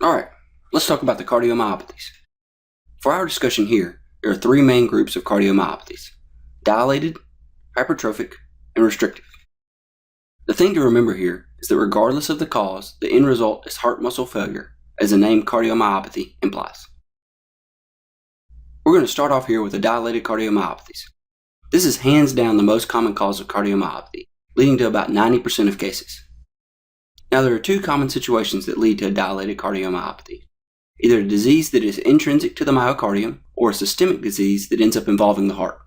Alright, let's talk about the cardiomyopathies. For our discussion here, there are three main groups of cardiomyopathies: dilated, hypertrophic, and restrictive. The thing to remember here is that regardless of the cause, the end result is heart muscle failure, as the name cardiomyopathy implies. We're going to start off here with the dilated cardiomyopathies. This is hands down the most common cause of cardiomyopathy, leading to about 90% of cases. Now, there are two common situations that lead to a dilated cardiomyopathy: either a disease that is intrinsic to the myocardium or a systemic disease that ends up involving the heart.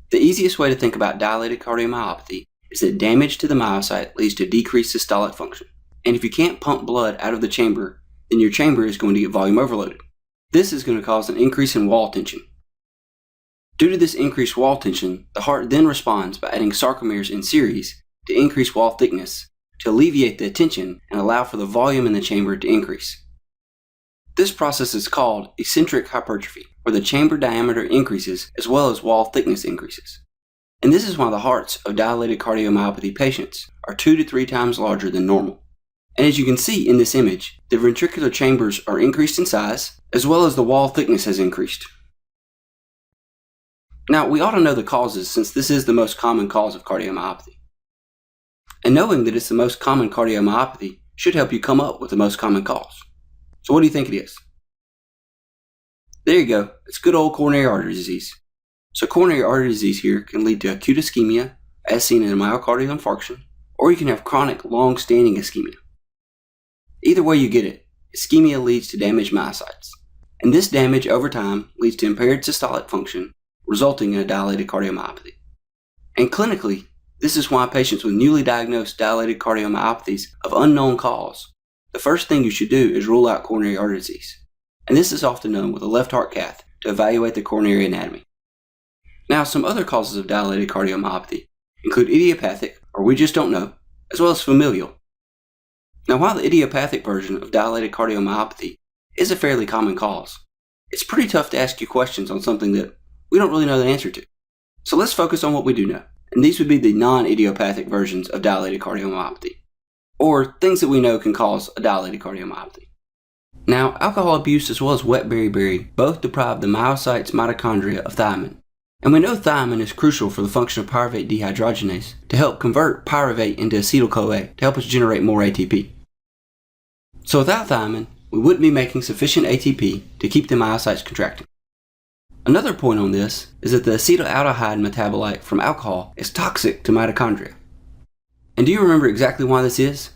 The easiest way to think about dilated cardiomyopathy is that damage to the myocyte leads to decreased systolic function, and if you can't pump blood out of the chamber, then your chamber is going to get volume overloaded. This is going to cause an increase in wall tension. Due to this increased wall tension, the heart then responds by adding sarcomeres in series to increase wall thickness to alleviate the tension and allow for the volume in the chamber to increase. This process is called eccentric hypertrophy, where the chamber diameter increases as well as wall thickness increases. And this is why the hearts of dilated cardiomyopathy patients are 2 to 3 times larger than normal. And as you can see in this image, the ventricular chambers are increased in size, as well as the wall thickness has increased. Now, we ought to know the causes since this is the most common cause of cardiomyopathy. And knowing that it's the most common cardiomyopathy should help you come up with the most common cause. So what do you think it is? There you go, it's good old coronary artery disease. So coronary artery disease here can lead to acute ischemia, as seen in a myocardial infarction, or you can have chronic, long-standing ischemia. Either way you get it, ischemia leads to damaged myocytes, and this damage over time leads to impaired systolic function, resulting in a dilated cardiomyopathy. And clinically, this is why patients with newly diagnosed dilated cardiomyopathies of unknown cause, the first thing you should do is rule out coronary artery disease, and this is often done with a left heart cath to evaluate the coronary anatomy. Now, some other causes of dilated cardiomyopathy include idiopathic, or we just don't know, as well as familial. Now, while the idiopathic version of dilated cardiomyopathy is a fairly common cause, it's pretty tough to ask you questions on something that we don't really know the answer to. So let's focus on what we do know, and these would be the non-idiopathic versions of dilated cardiomyopathy, or things that we know can cause a dilated cardiomyopathy. Now, alcohol abuse as well as wet beriberi both deprive the myocytes mitochondria of thiamine. And we know thiamine is crucial for the function of pyruvate dehydrogenase to help convert pyruvate into acetyl-CoA to help us generate more ATP. So without thiamine, we wouldn't be making sufficient ATP to keep the myocytes contracting. Another point on this is that the acetaldehyde metabolite from alcohol is toxic to mitochondria. And do you remember exactly why this is?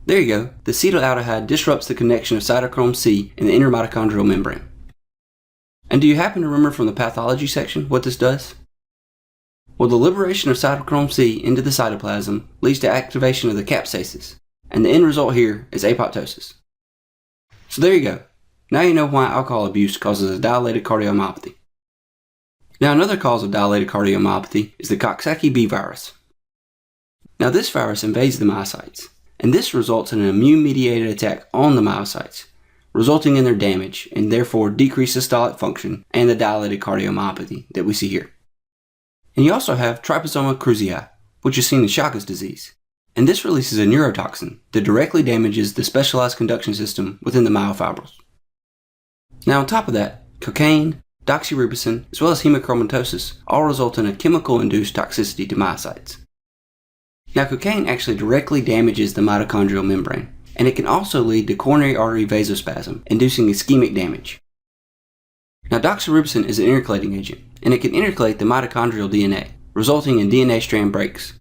There you go, the acetaldehyde disrupts the connection of cytochrome C in the inner mitochondrial membrane. And do you happen to remember from the pathology section what this does? Well, the liberation of cytochrome C into the cytoplasm leads to activation of the capsases, and the end result here is apoptosis. So there you go. Now you know why alcohol abuse causes a dilated cardiomyopathy. Now, another cause of dilated cardiomyopathy is the Coxsackie B virus. Now, this virus invades the myocytes, and this results in an immune-mediated attack on the myocytes, resulting in their damage and therefore decreased systolic function and the dilated cardiomyopathy that we see here. And you also have Trypanosoma cruzi, which is seen in Chagas disease, and this releases a neurotoxin that directly damages the specialized conduction system within the myofibrils. Now, on top of that, cocaine, doxorubicin, as well as hemochromatosis all result in a chemical-induced toxicity to myocytes. Now, cocaine actually directly damages the mitochondrial membrane, and it can also lead to coronary artery vasospasm, inducing ischemic damage. Now, doxorubicin is an intercalating agent, and it can intercalate the mitochondrial DNA, resulting in DNA strand breaks.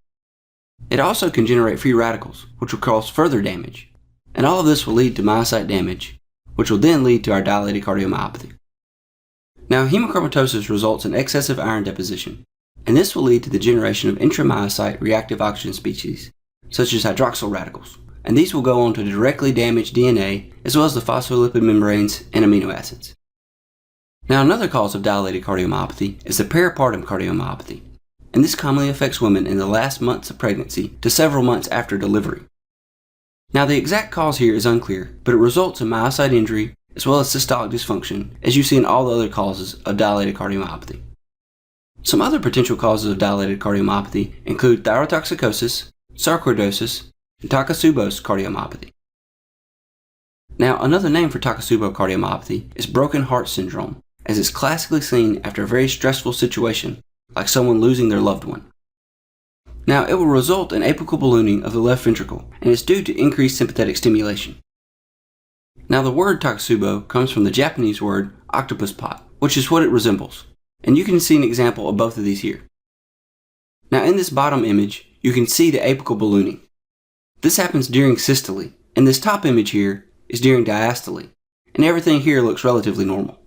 It also can generate free radicals, which will cause further damage, and all of this will lead to myocyte damage, which will then lead to our dilated cardiomyopathy. Now, hemochromatosis results in excessive iron deposition, and this will lead to the generation of intramyocyte reactive oxygen species, such as hydroxyl radicals. And these will go on to directly damage DNA as well as the phospholipid membranes and amino acids. Now, another cause of dilated cardiomyopathy is the peripartum cardiomyopathy, and this commonly affects women in the last months of pregnancy to several months after delivery. Now, the exact cause here is unclear, but it results in myocyte injury as well as systolic dysfunction, as you see in all the other causes of dilated cardiomyopathy. Some other potential causes of dilated cardiomyopathy include thyrotoxicosis, sarcoidosis, and Takotsubo's cardiomyopathy. Now, another name for Takotsubo cardiomyopathy is broken heart syndrome, as it's classically seen after a very stressful situation, like someone losing their loved one. Now, it will result in apical ballooning of the left ventricle, and it's due to increased sympathetic stimulation. Now, the word Takotsubo comes from the Japanese word octopus pot, which is what it resembles, and you can see an example of both of these here. Now, in this bottom image, you can see the apical ballooning. This happens during systole, and this top image here is during diastole, and everything here looks relatively normal.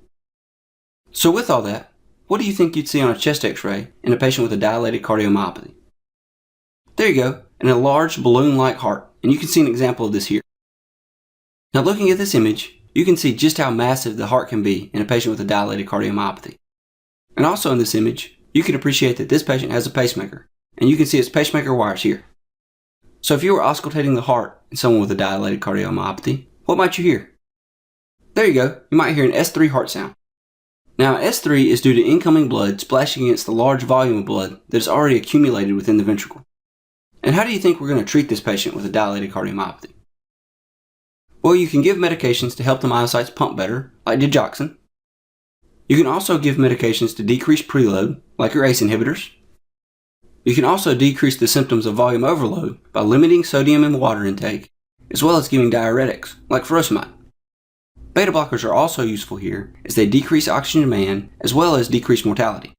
So with all that, what do you think you'd see on a chest x-ray in a patient with a dilated cardiomyopathy? There you go, and a large balloon-like heart, and you can see an example of this here. Now looking at this image, you can see just how massive the heart can be in a patient with a dilated cardiomyopathy. And also in this image, you can appreciate that this patient has a pacemaker, and you can see its pacemaker wires here. So if you were auscultating the heart in someone with a dilated cardiomyopathy, what might you hear? There you go, you might hear an S3 heart sound. Now S3 is due to incoming blood splashing against the large volume of blood that is already accumulated within the ventricle. And how do you think we're going to treat this patient with a dilated cardiomyopathy? Well, you can give medications to help the myocytes pump better, like digoxin. You can also give medications to decrease preload, like your ACE inhibitors. You can also decrease the symptoms of volume overload by limiting sodium and water intake, as well as giving diuretics, like furosemide. Beta blockers are also useful here, as they decrease oxygen demand, as well as decrease mortality.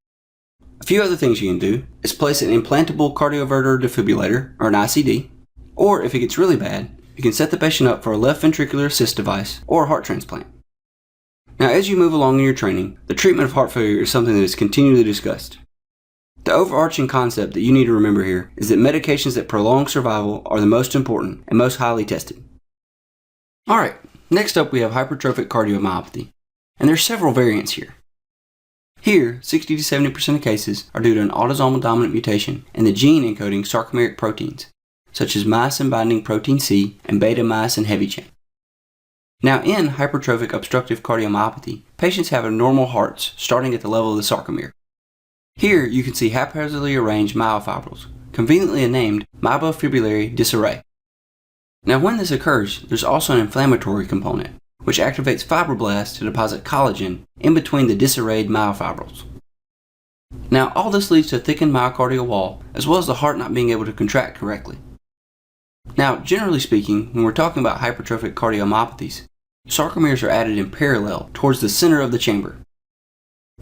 A few other things you can do is place an implantable cardioverter defibrillator, or an ICD, or if it gets really bad, you can set the patient up for a left ventricular assist device or a heart transplant. Now, as you move along in your training, the treatment of heart failure is something that is continually discussed. The overarching concept that you need to remember here is that medications that prolong survival are the most important and most highly tested. Alright, next up we have hypertrophic cardiomyopathy, and there are several variants here. Here, 60 to 70% of cases are due to an autosomal dominant mutation in the gene encoding sarcomeric proteins, such as myosin-binding protein C and beta-myosin heavy chain. Now in hypertrophic obstructive cardiomyopathy, patients have abnormal hearts starting at the level of the sarcomere. Here you can see haphazardly arranged myofibrils, conveniently named myofibrillary disarray. Now when this occurs, there's also an inflammatory component, which activates fibroblasts to deposit collagen in between the disarrayed myofibrils. Now all this leads to a thickened myocardial wall, as well as the heart not being able to contract correctly. Now generally speaking, when we're talking about hypertrophic cardiomyopathies, sarcomeres are added in parallel towards the center of the chamber.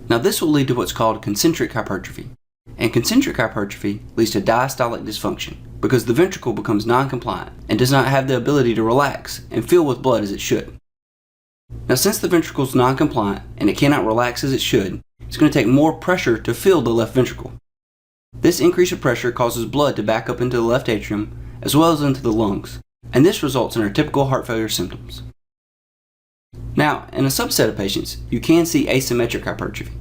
Now this will lead to what's called concentric hypertrophy, and concentric hypertrophy leads to diastolic dysfunction because the ventricle becomes non-compliant and does not have the ability to relax and fill with blood as it should. Now since the ventricle is non-compliant and it cannot relax as it should, it's going to take more pressure to fill the left ventricle. This increase of pressure causes blood to back up into the left atrium as well as into the lungs, and this results in our typical heart failure symptoms. Now, in a subset of patients, you can see asymmetric hypertrophy,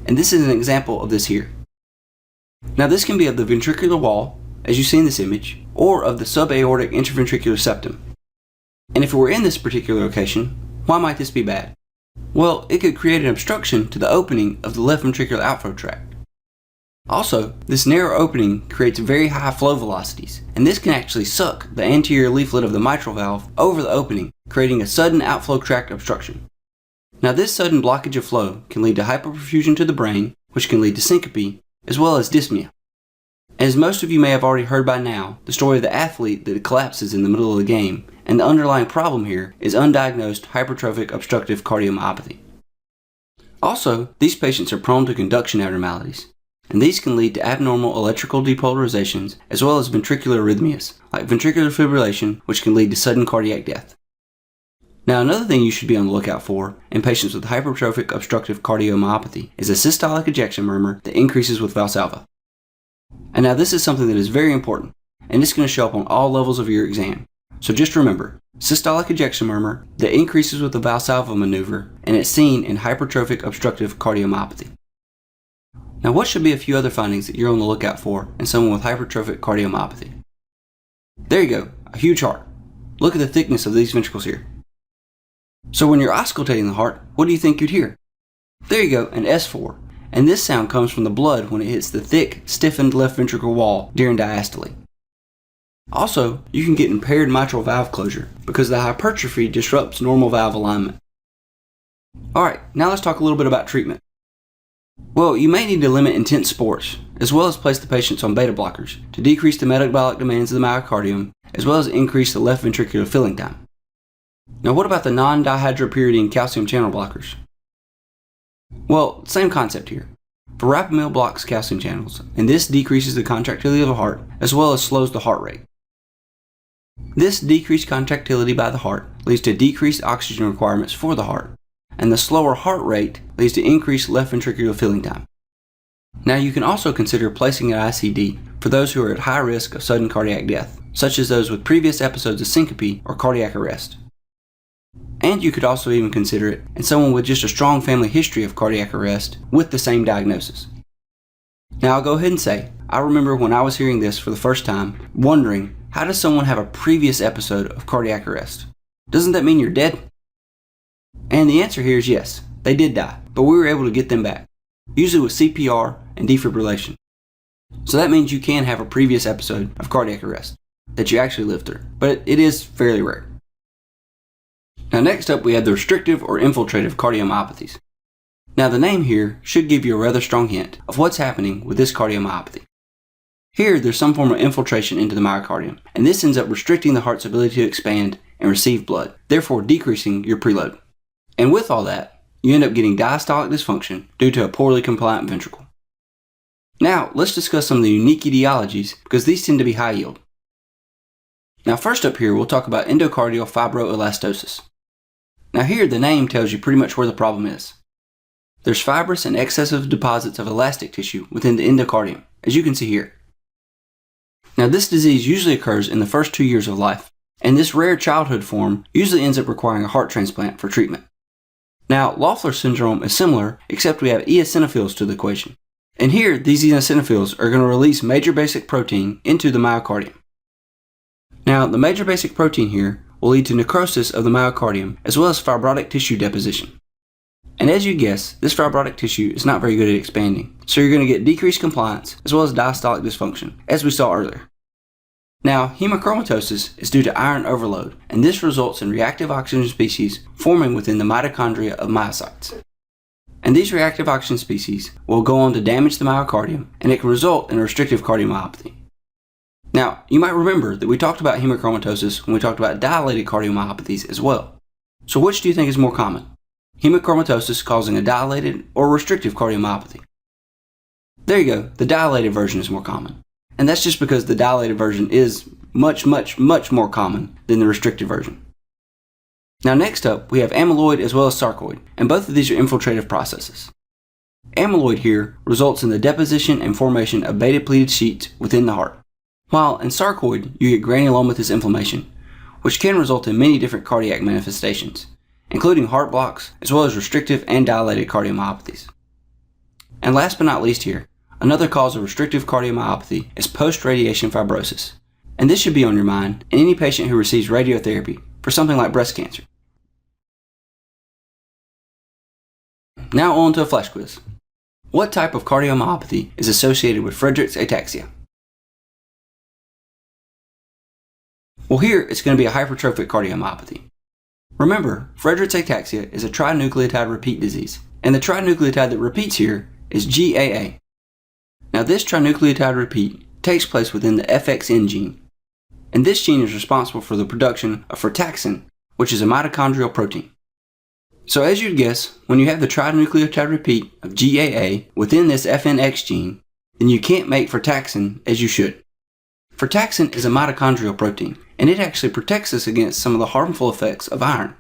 and this is an example of this here. Now this can be of the ventricular wall, as you see in this image, or of the subaortic interventricular septum. And if it were in this particular location, why might this be bad? Well, it could create an obstruction to the opening of the left ventricular outflow tract. Also, this narrow opening creates very high flow velocities, and this can actually suck the anterior leaflet of the mitral valve over the opening, creating a sudden outflow tract obstruction. Now this sudden blockage of flow can lead to hyperperfusion to the brain, which can lead to syncope, as well as dyspnea. As most of you may have already heard by now, the story of the athlete that collapses in the middle of the game, and the underlying problem here is undiagnosed hypertrophic obstructive cardiomyopathy. Also, these patients are prone to conduction abnormalities, and these can lead to abnormal electrical depolarizations as well as ventricular arrhythmias, like ventricular fibrillation, which can lead to sudden cardiac death. Now another thing you should be on the lookout for in patients with hypertrophic obstructive cardiomyopathy is a systolic ejection murmur that increases with Valsalva. And now this is something that is very important, and it's going to show up on all levels of your exam. So just remember, systolic ejection murmur that increases with the Valsalva maneuver, and it's seen in hypertrophic obstructive cardiomyopathy. Now what should be a few other findings that you're on the lookout for in someone with hypertrophic cardiomyopathy? There you go, a huge heart. Look at the thickness of these ventricles here. So when you're auscultating the heart, what do you think you'd hear? There you go, an S4. And this sound comes from the blood when it hits the thick, stiffened left ventricle wall during diastole. Also, you can get impaired mitral valve closure because the hypertrophy disrupts normal valve alignment. Alright, now let's talk a little bit about treatment. Well, you may need to limit intense sports, as well as place the patients on beta blockers to decrease the metabolic demands of the myocardium, as well as increase the left ventricular filling time. Now, what about the non-dihydropyridine calcium channel blockers? Well, same concept here. Verapamil blocks calcium channels, and this decreases the contractility of the heart, as well as slows the heart rate. This decreased contractility by the heart leads to decreased oxygen requirements for the heart, and the slower heart rate leads to increased left ventricular filling time. Now, you can also consider placing an ICD for those who are at high risk of sudden cardiac death, such as those with previous episodes of syncope or cardiac arrest. And you could also even consider it in someone with just a strong family history of cardiac arrest with the same diagnosis. Now, I'll go ahead and say, I remember when I was hearing this for the first time, wondering, how does someone have a previous episode of cardiac arrest? Doesn't that mean you're dead? And the answer here is yes, they did die, but we were able to get them back, usually with CPR and defibrillation. So that means you can have a previous episode of cardiac arrest that you actually lived through, but it is fairly rare. Now, next up we have the restrictive or infiltrative cardiomyopathies. Now, the name here should give you a rather strong hint of what's happening with this cardiomyopathy. Here, there's some form of infiltration into the myocardium, and this ends up restricting the heart's ability to expand and receive blood, therefore decreasing your preload. And with all that, you end up getting diastolic dysfunction due to a poorly compliant ventricle. Now, let's discuss some of the unique etiologies because these tend to be high yield. Now, first up here, we'll talk about endocardial fibroelastosis. Now here, the name tells you pretty much where the problem is. There's fibrous and excessive deposits of elastic tissue within the endocardium, as you can see here. Now, this disease usually occurs in the first 2 years of life, and this rare childhood form usually ends up requiring a heart transplant for treatment. Now, Loeffler syndrome is similar, except we have eosinophils to the equation. And here, these eosinophils are going to release major basic protein into the myocardium. Now, the major basic protein here will lead to necrosis of the myocardium, as well as fibrotic tissue deposition. And as you guess, this fibrotic tissue is not very good at expanding, so you're going to get decreased compliance as well as diastolic dysfunction, as we saw earlier. Now, hemochromatosis is due to iron overload, and this results in reactive oxygen species forming within the mitochondria of myocytes. And these reactive oxygen species will go on to damage the myocardium, and it can result in a restrictive cardiomyopathy. Now, you might remember that we talked about hemochromatosis when we talked about dilated cardiomyopathies as well. So which do you think is more common? Hemochromatosis causing a dilated or restrictive cardiomyopathy? There you go, the dilated version is more common. And that's just because the dilated version is much more common than the restricted version. Now next up, we have amyloid as well as sarcoid, and both of these are infiltrative processes. Amyloid here results in the deposition and formation of beta-pleated sheets within the heart, while in sarcoid you get granulomatous inflammation, which can result in many different cardiac manifestations, including heart blocks as well as restrictive and dilated cardiomyopathies. And last but not least here, another cause of restrictive cardiomyopathy is post-radiation fibrosis, and this should be on your mind in any patient who receives radiotherapy for something like breast cancer. Now on to a flash quiz. What type of cardiomyopathy is associated with Friedreich's ataxia? Well, here it's going to be a hypertrophic cardiomyopathy. Remember, Friedreich's ataxia is a trinucleotide repeat disease, and the trinucleotide that repeats here is GAA. Now this trinucleotide repeat takes place within the FXN gene, and this gene is responsible for the production of frataxin, which is a mitochondrial protein. So as you'd guess, when you have the trinucleotide repeat of GAA within this FNX gene, then you can't make frataxin as you should. Frataxin is a mitochondrial protein, and it actually protects us against some of the harmful effects of iron.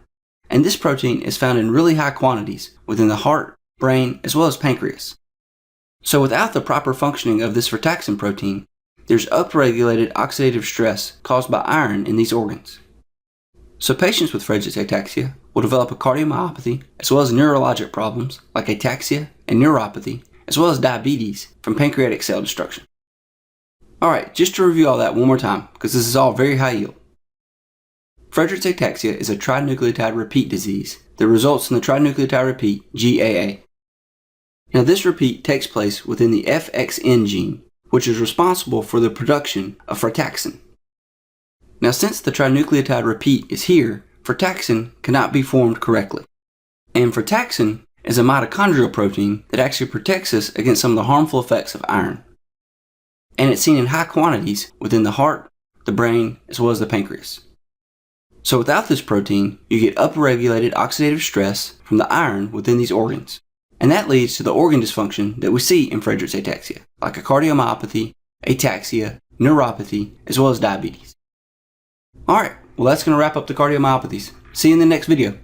And this protein is found in really high quantities within the heart, brain, as well as pancreas. So without the proper functioning of this frataxin protein, there's upregulated oxidative stress caused by iron in these organs. So patients with Friedreich's ataxia will develop a cardiomyopathy as well as neurologic problems like ataxia and neuropathy, as well as diabetes from pancreatic cell destruction. Alright, just to review all that one more time, because this is all very high yield. Friedreich's ataxia is a trinucleotide repeat disease that results in the trinucleotide repeat GAA. Now this repeat takes place within the FXN gene, which is responsible for the production of frataxin. Now, since the trinucleotide repeat is here, frataxin cannot be formed correctly. And frataxin is a mitochondrial protein that actually protects us against some of the harmful effects of iron. And it's seen in high quantities within the heart, the brain, as well as the pancreas. So without this protein, you get upregulated oxidative stress from the iron within these organs. And that leads to the organ dysfunction that we see in Friedreich's ataxia, like a cardiomyopathy, ataxia, neuropathy, as well as diabetes. Alright, well that's going to wrap up the cardiomyopathies. See you in the next video.